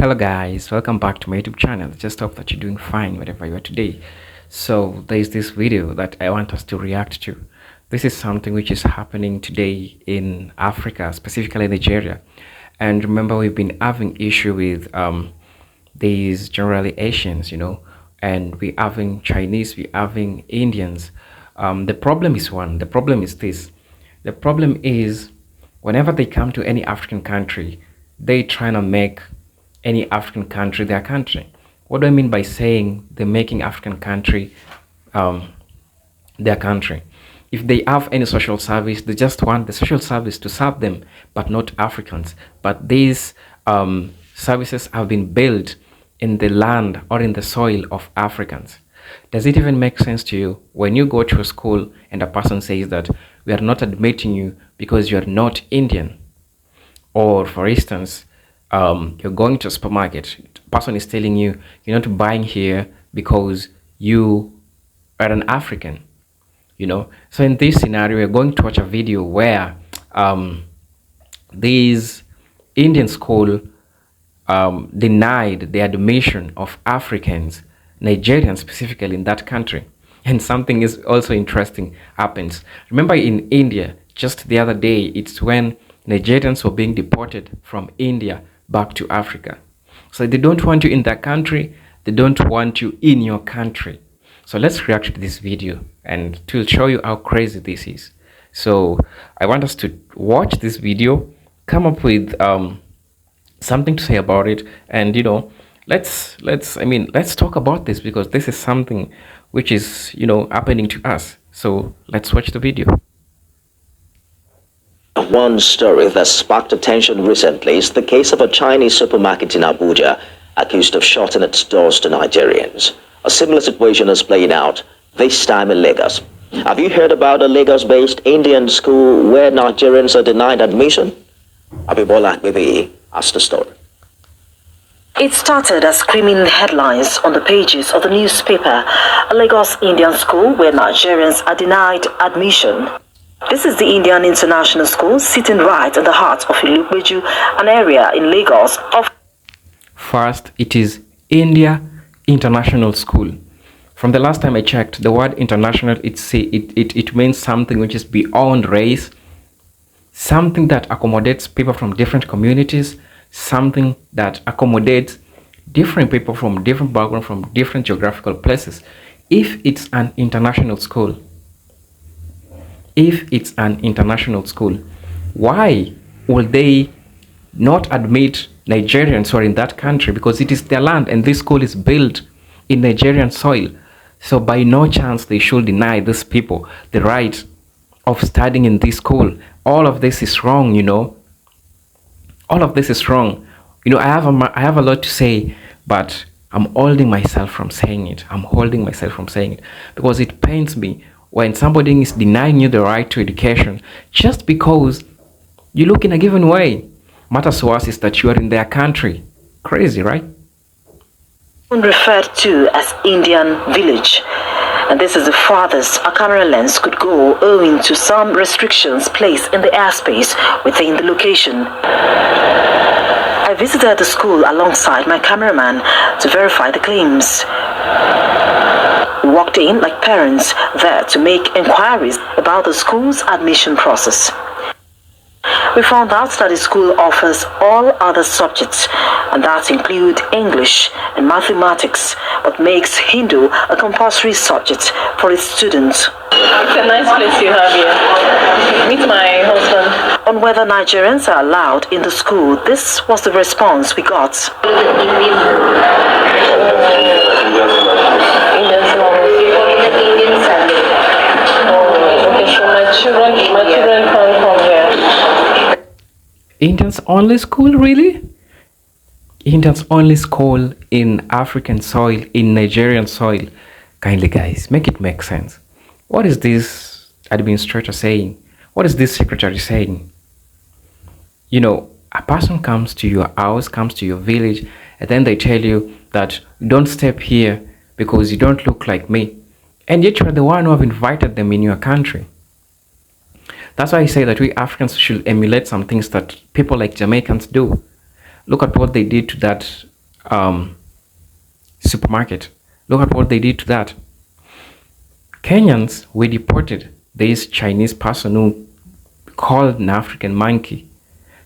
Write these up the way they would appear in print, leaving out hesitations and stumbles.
Hello guys, welcome back to my YouTube channel. Just hope that you're doing fine wherever you are today. So there's this video that I want us to react to. This is something which is happening today in Africa, specifically Nigeria. And remember, we've been having issue with these generally Asians, and we're having Chinese, we're having Indians. The problem is the problem is this. The problem is whenever they come to any African country, they trying to make any African country their country. What do I mean by saying they're making African country their country? If they have any social service, they just want the social service to serve them, but not Africans. But these services have been built in the land or in the soil of Africans. Does it even make sense to you when you go to a school and a person says that we are not admitting you because you are not Indian? Or for instance, you're going to a supermarket, person is telling you you're not buying here because you are an African, So in this scenario, we're going to watch a video where these Indian school denied the admission of Africans, Nigerians specifically in that country. And something is also interesting happens. Remember in India, just the other day, it's when Nigerians were being deported from India back to Africa. So they don't want you in that country. They don't want you in your country. So let's react to this video and to show you how crazy this is. So I want us to watch this video, come up with something to say about it, and let's talk about this, because this is something which is happening to us. So let's watch the video. One story that sparked attention recently is the case of a Chinese supermarket in Abuja accused of shutting its doors to Nigerians. A similar situation is playing out, this time in Lagos. Have you heard about a Lagos-based Indian school where Nigerians are denied admission? Abibola Akbebe has the story. It started as screaming headlines on the pages of the newspaper, a Lagos Indian school where Nigerians are denied admission. This is the Indian International School, sitting right in the heart of Ilupeju, an area in Lagos. First, it is India International School. From the last time I checked, the word international, it means something which is beyond race, something that accommodates people from different communities, something that accommodates different people from different backgrounds, from different geographical places. If it's an international school, why will they not admit Nigerians who are in that country? Because it is their land and this school is built in Nigerian soil. So by no chance they should deny these people the right of studying in this school. All of this is wrong, All of this is wrong. I have a lot to say, but I'm holding myself from saying it. Because it pains me when somebody is denying you the right to education just because you look in a given way. Matters to us is that you are in their country. Crazy, right? Referred to as Indian village. And this is the farthest a camera lens could go owing to some restrictions placed in the airspace within the location. I visited the school alongside my cameraman to verify the claims. We walked in like parents there to make inquiries about the school's admission process. We found out that the school offers all other subjects, and that include English and mathematics, but makes Hindu a compulsory subject for its students. It's a nice place you have here. Meet my husband. On whether Nigerians are allowed in the school, this was the response we got. Children can't come here. Indians only school, really? Indians only school in African soil, in Nigerian soil. Kindly guys, make it make sense. What is this administrator saying? What is this secretary saying? A person comes to your house, comes to your village, and then they tell you that don't step here because you don't look like me. And yet you are the one who have invited them in your country. That's why I say that we Africans should emulate some things that people like Jamaicans do. Look at what they did to that um, supermarket. Look at what they did to that. Kenyans, we deported this Chinese person who called an African monkey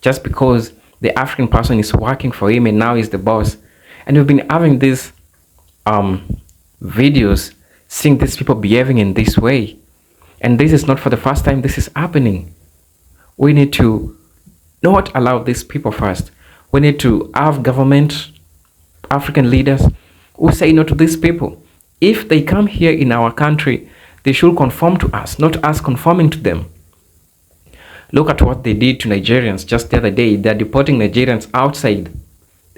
just because the African person is working for him and now he's the boss. And we've been having these videos seeing these people behaving in this way. And this is not for the first time this is happening. We need to not allow these people first. We need to have government, African leaders who say no to these people. If they come here in our country, they should conform to us, not us conforming to them. Look at what they did to Nigerians just the other day. They're deporting Nigerians outside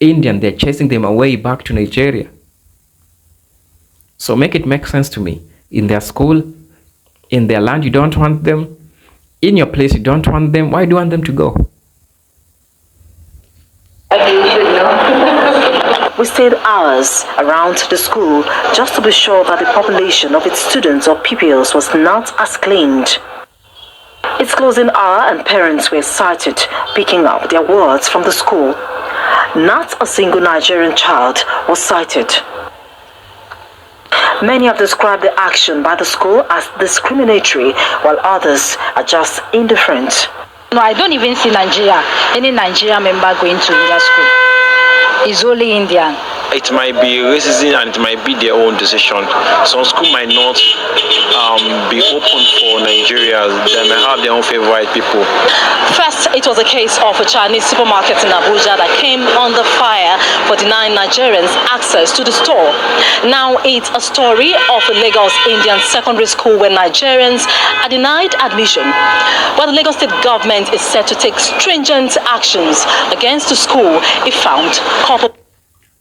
India. They're chasing them away back to Nigeria. So make it make sense to me. In their school, in their land, you don't want them. In your place, you don't want them. Why do you want them to go? We stayed hours around the school just to be sure that the population of its students or pupils was not as claimed. It's closing hour and parents were cited picking up their words from the school. Not a single Nigerian child was cited. Many have described the action by the school as discriminatory, while others are just indifferent. No, I don't even see any Nigerian member going to India school. It's only Indian. It might be racism and it might be their own decision. Some school might not be open for Nigerians. They may have their own favorite people. First, it was a case of a Chinese supermarket in Abuja that came under fire for denying Nigerians access to the store. Now it's a story of a Lagos Indian secondary school where Nigerians are denied admission. But the Lagos state government is set to take stringent actions against the school if found culpable.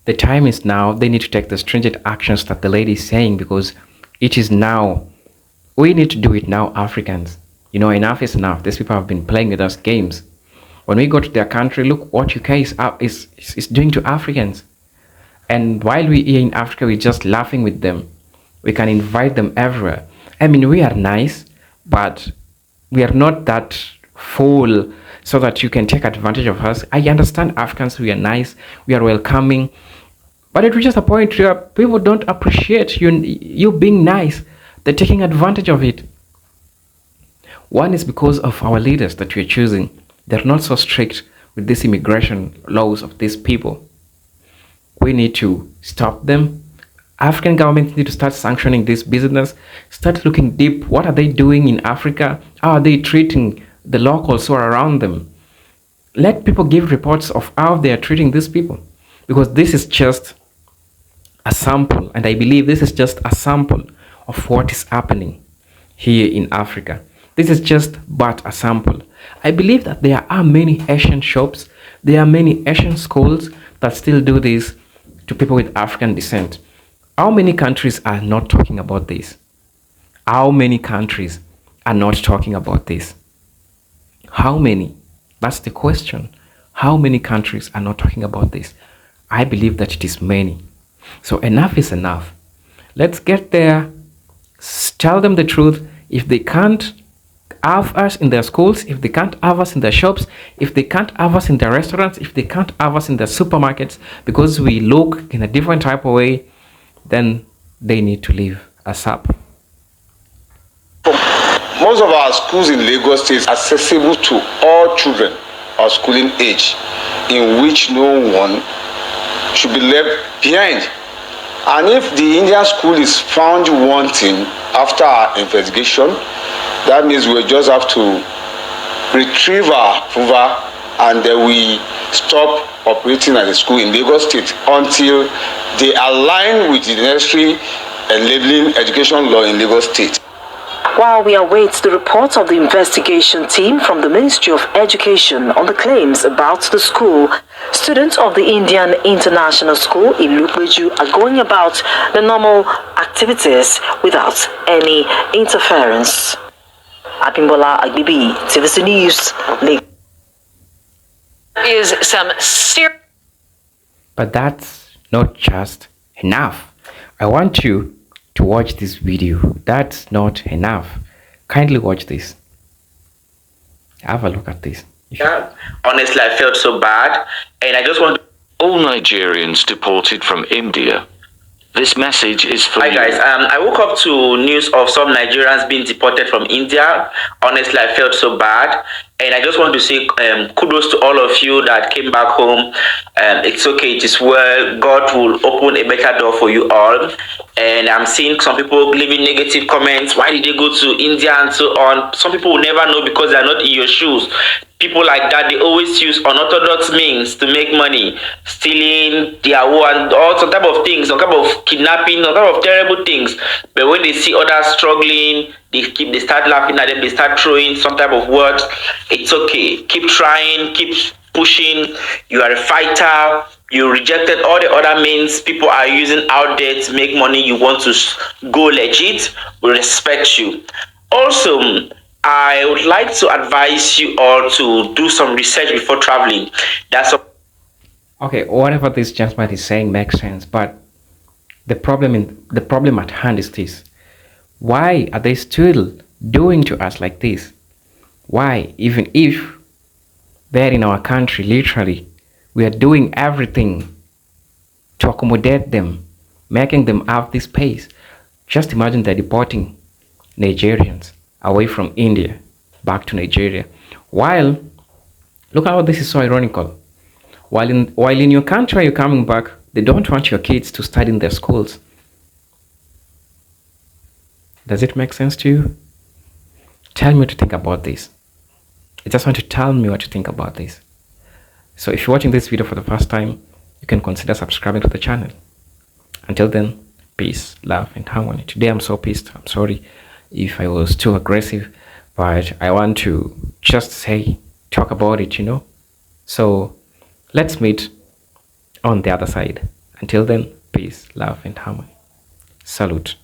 The time is now. They need to take the stringent actions that the lady is saying, because it is now. We need to do it now, Africans. You know, enough is enough. These people have been playing with us games. When we go to their country, look what UK is doing to Africans. And while we here in Africa, we're just laughing with them. We can invite them everywhere. I mean, we are nice, but we are not that full so that you can take advantage of us. I understand Africans, we are nice, we are welcoming. But it reaches a point where people don't appreciate you being nice. They're taking advantage of it. One is because of our leaders that we're choosing. They're not so strict with these immigration laws of these people. We need to stop them. African governments need to start sanctioning this business. Start looking deep. What are they doing in Africa? How are they treating the locals who are around them? Let people give reports of how they are treating these people. Because this is just a sample, and I believe this is just a sample of what is happening here in Africa. This is just but a sample. I believe that there are many Asian shops, there are many Asian schools that still do this to people with African descent. How many countries are not talking about this? How many countries are not talking about this? How many? That's the question. How many countries are not talking about this? I believe that it is many. So enough is enough. Let's get there. Tell them the truth. If they can't have us in their schools, if they can't have us in their shops, if they can't have us in their restaurants, if they can't have us in their supermarkets because we look in a different type of way, then they need to leave us up. Most of our schools in Lagos State are accessible to all children of schooling age, in which no one should be left behind. And if the Indian school is found wanting after our investigation, that means we just have to retrieve our approval and then we stop operating at the school in Lagos State until they align with the necessary enabling education law in Lagos State. While we await the report of the investigation team from the Ministry of Education on the claims about the school, students of the Indian International School in Lukbeju are going about the normal activities without any interference. Abimbola Agbibi, TVC News, Lagos. Is some serious. But that's not just enough. I want you to watch this video. That's not enough. Kindly watch this. Have a look at this. Yeah, honestly, I felt so bad, and I just want to All Nigerians deported from India. This message is for Hi you. guys, I woke up to news of some Nigerians being deported from India. Honestly, I felt so bad. And I just want to say kudos to all of you that came back home. It's okay, it is well. God will open a better door for you all. And I'm seeing some people leaving negative comments. Why did they go to India and so on? Some people will never know because they're not in your shoes. People like that, they always use unorthodox means to make money, stealing their and all some type of things, some type of kidnapping, some type of terrible things. But when they see others struggling, they start laughing at them, they start throwing some type of words. It's okay. Keep trying, keep pushing. You are a fighter. You rejected all the other means people are using out there to make money. You want to go legit. We respect you. Also, I would like to advise you all to do some research before traveling. Okay, whatever this gentleman is saying makes sense, but the problem at hand is this: why are they still doing to us like this? Why, even if they're in our country, literally, we are doing everything to accommodate them, making them have this space. Just imagine they're deporting Nigerians away from India back to Nigeria. While, look how this is so ironical. While in your country you're coming back, they don't want your kids to study in their schools. Does it make sense to you? Tell me what to think about this. I just want to tell me what you think about this. So if you're watching this video for the first time, you can consider subscribing to the channel. Until then, peace, love, and harmony. Today I'm so pissed. I'm sorry if I was too aggressive, but I want to just talk about it, So let's meet on the other side. Until then, peace, love, and harmony. Salute.